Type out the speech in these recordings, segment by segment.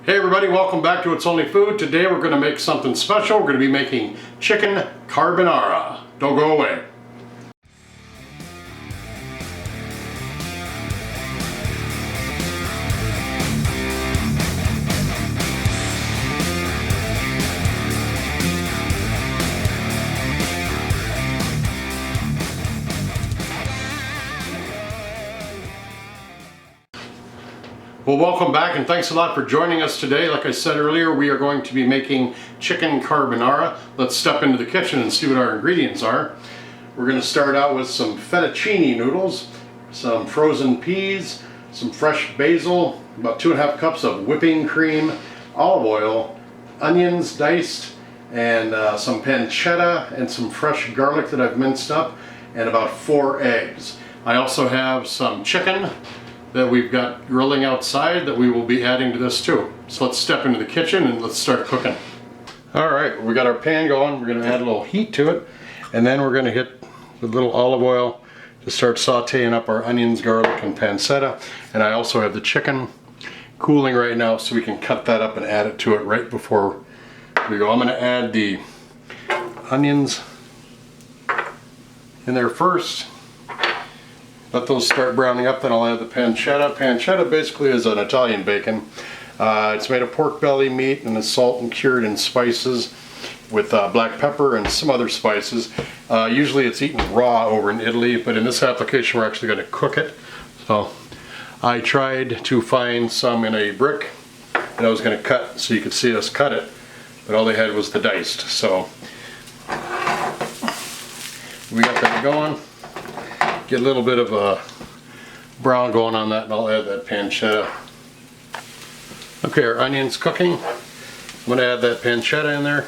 Hey everybody, welcome back to It's Only Food. Today we're going to make something special. We're going to be making chicken carbonara. Don't go away. Well, welcome back and thanks a lot for joining us today. Like I said earlier, we are going to be making chicken carbonara. Let's step into the kitchen and see what our ingredients are. We're going to start out with some fettuccine noodles, some frozen peas, some fresh basil, about 2½ cups of whipping cream, olive oil, onions diced, and some pancetta and some fresh garlic that I've minced up, and about 4 eggs. I also have some chicken that we've got grilling outside that we will be adding to this too. So let's step into the kitchen and let's start cooking. Alright, we got our pan going. We're going to add a little heat to it, and then we're going to hit with a little olive oil to start sauteing up our onions, garlic, and pancetta. And I also have the chicken cooling right now, so we can cut that up and add it to it right before we go. I'm going to add the onions in there first. Let those start browning up, then I'll add the pancetta. Pancetta basically is an Italian bacon. It's made of pork belly meat and it's salt and cured in spices with black pepper and some other spices. Usually it's eaten raw over in Italy, but in this application we're actually going to cook it. So I tried to find some in a brick that I was going to cut so you could see us cut it, but all they had was the diced. So we got that going. Get a little bit of a brown going on that, and I'll add that pancetta. Okay, our onion's cooking. I'm going to add that pancetta in there.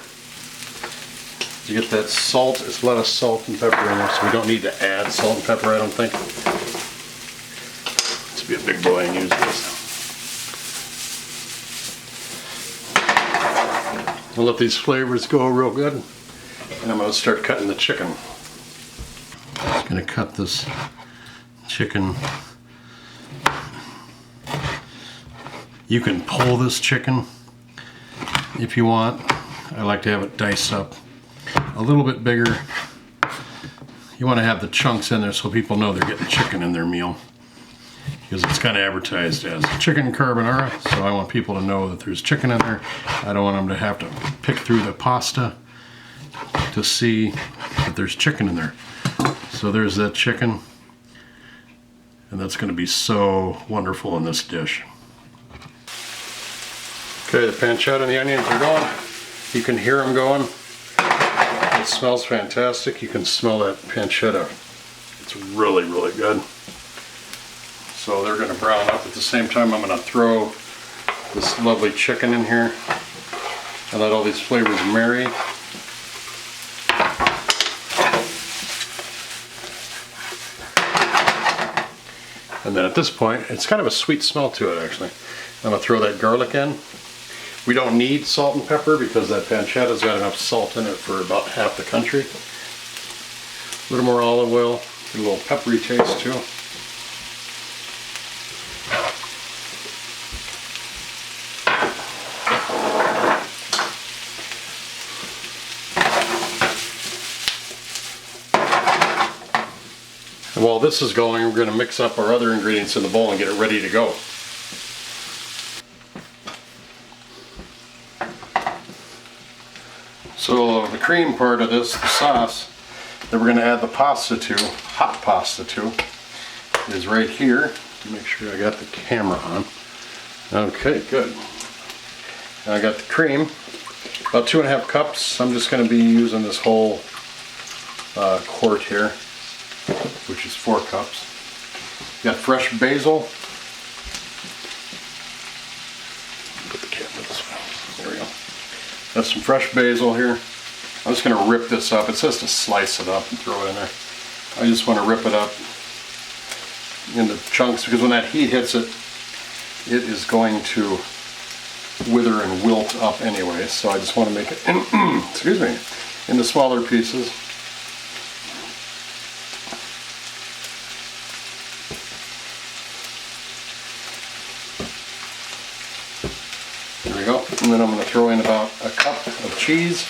You get that salt. There's a lot of salt and pepper in there, so we don't need to add salt and pepper, I don't think. Let's be a big boy and use this. We'll let these flavors go real good, and I'm going to start cutting the chicken. I'm going to cut this chicken. You can pull this chicken if you want. I like to have it diced up a little bit bigger. You want to have the chunks in there so people know they're getting chicken in their meal, because it's kind of advertised as chicken carbonara, so I want people to know that there's chicken in there. I don't want them to have to pick through the pasta to see that there's chicken in there. So there's that chicken, and that's going to be so wonderful in this dish. Okay, the pancetta and the onions are going. You can hear them going. It smells fantastic. You can smell that pancetta. It's really, really good. So they're going to brown up. At the same time, I'm going to throw this lovely chicken in here and let all these flavors marry. And then at this point, it's kind of a sweet smell to it actually. I'm going to throw that garlic in. We don't need salt and pepper because that pancetta's got enough salt in it for about half the country. A little more olive oil, get a little peppery taste too. And while this is going, we're going to mix up our other ingredients in the bowl and get it ready to go. So the cream part of this, the sauce, that we're going to add the pasta to, hot pasta to, is right here. Make sure I got the camera on. Okay, good. Now I got the cream, about 2½ cups. I'm just going to be using this whole quart here, which is 4 cups. Got fresh basil. Put the camera this way. There we go. Got some fresh basil here. I'm just going to rip this up. It says to slice it up and throw it in there. I just want to rip it up into chunks, because when that heat hits it, it is going to wither and wilt up anyway. So I just want to make it, excuse me, into smaller pieces. There we go. And then I'm going to throw in about a cup of cheese.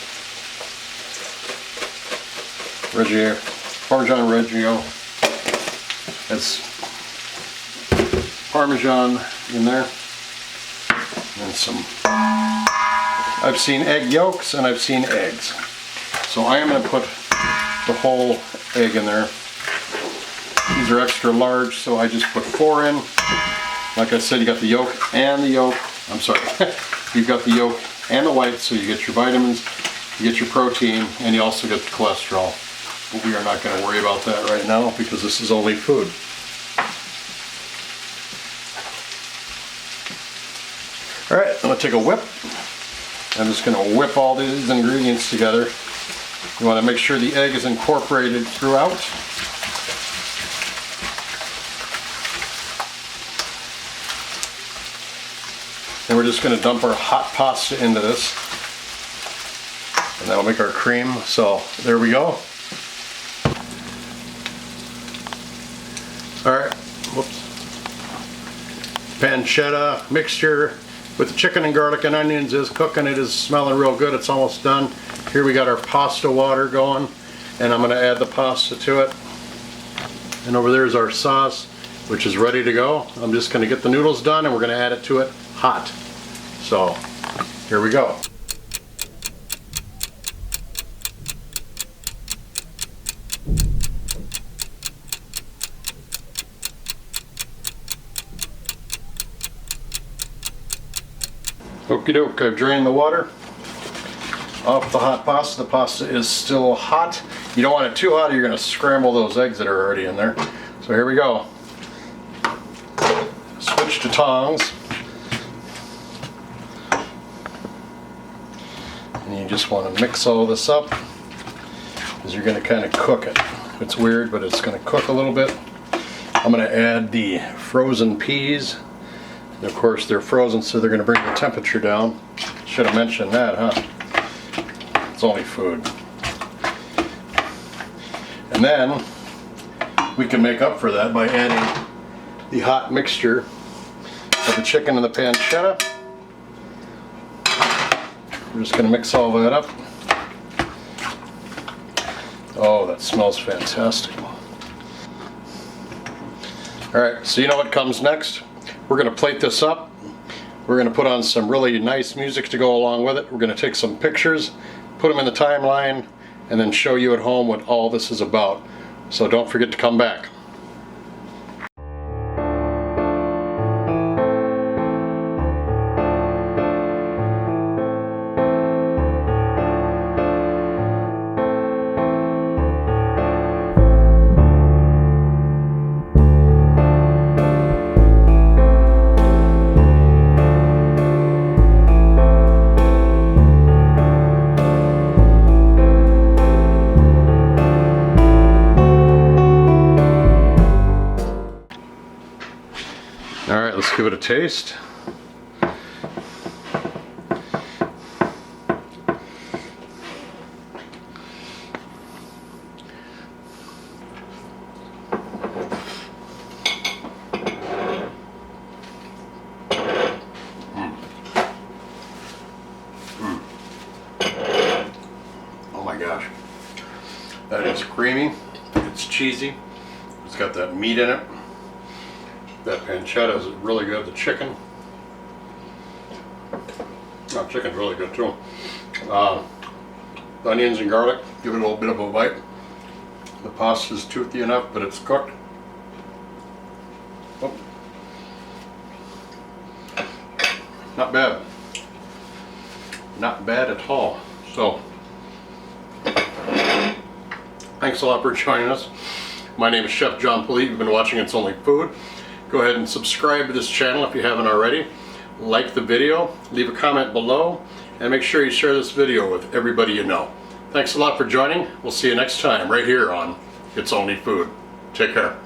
Parmesan Reggio. That's Parmesan in there. And some, I've seen egg yolks and I've seen eggs. So I am going to put the whole egg in there. These are extra large, so I just put 4 in. Like I said, you got the yolk and the yolk. I'm sorry. You've got the yolk and the white, so you get your vitamins, you get your protein, and you also get the cholesterol. But we are not going to worry about that right now because this is only food. Alright, I'm going to take a whip. I'm just going to whip all these ingredients together. You want to make sure the egg is incorporated throughout. And we're just going to dump our hot pasta into this. And that'll make our cream. So there we go. Alright, whoops. Pancetta mixture with the chicken and garlic and onions is cooking. It is smelling real good. It's almost done. Here we got our pasta water going, and I'm going to add the pasta to it. And over there's our sauce, which is ready to go. I'm just going to get the noodles done, and we're going to add it to it hot. So here we go. Okie doke, I've drained the water off the hot pasta. The pasta is still hot. You don't want it too hot or you're going to scramble those eggs that are already in there. So here we go. Switch to tongs. And you just want to mix all this up because you're going to kind of cook it. It's weird, but it's going to cook a little bit. I'm going to add the frozen peas. And of course they're frozen, so they're going to bring the temperature down. Should have mentioned that, huh? It's only food. And then we can make up for that by adding the hot mixture of the chicken and the pancetta. We're just going to mix all that up. Oh, that smells fantastic. Alright, so you know what comes next? We're going to plate this up. We're going to put on some really nice music to go along with it. We're going to take some pictures, put them in the timeline, and then show you at home what all this is about. So don't forget to come back. Alright, let's give it a taste. Oh my gosh. That is creamy. It's cheesy. It's got that meat in it. That pancetta is really good. The chicken. Oh, chicken's really good too. The onions and garlic give it a little bit of a bite. The pasta's toothy enough, but it's cooked. Oh. Not bad. Not bad at all. So, thanks a lot for joining us. My name is Chef John Politte. You've been watching It's Only Food. Go ahead and subscribe to this channel if you haven't already. Like the video, leave a comment below, and make sure you share this video with everybody you know. Thanks a lot for joining. We'll see you next time right here on It's Only Food. Take care.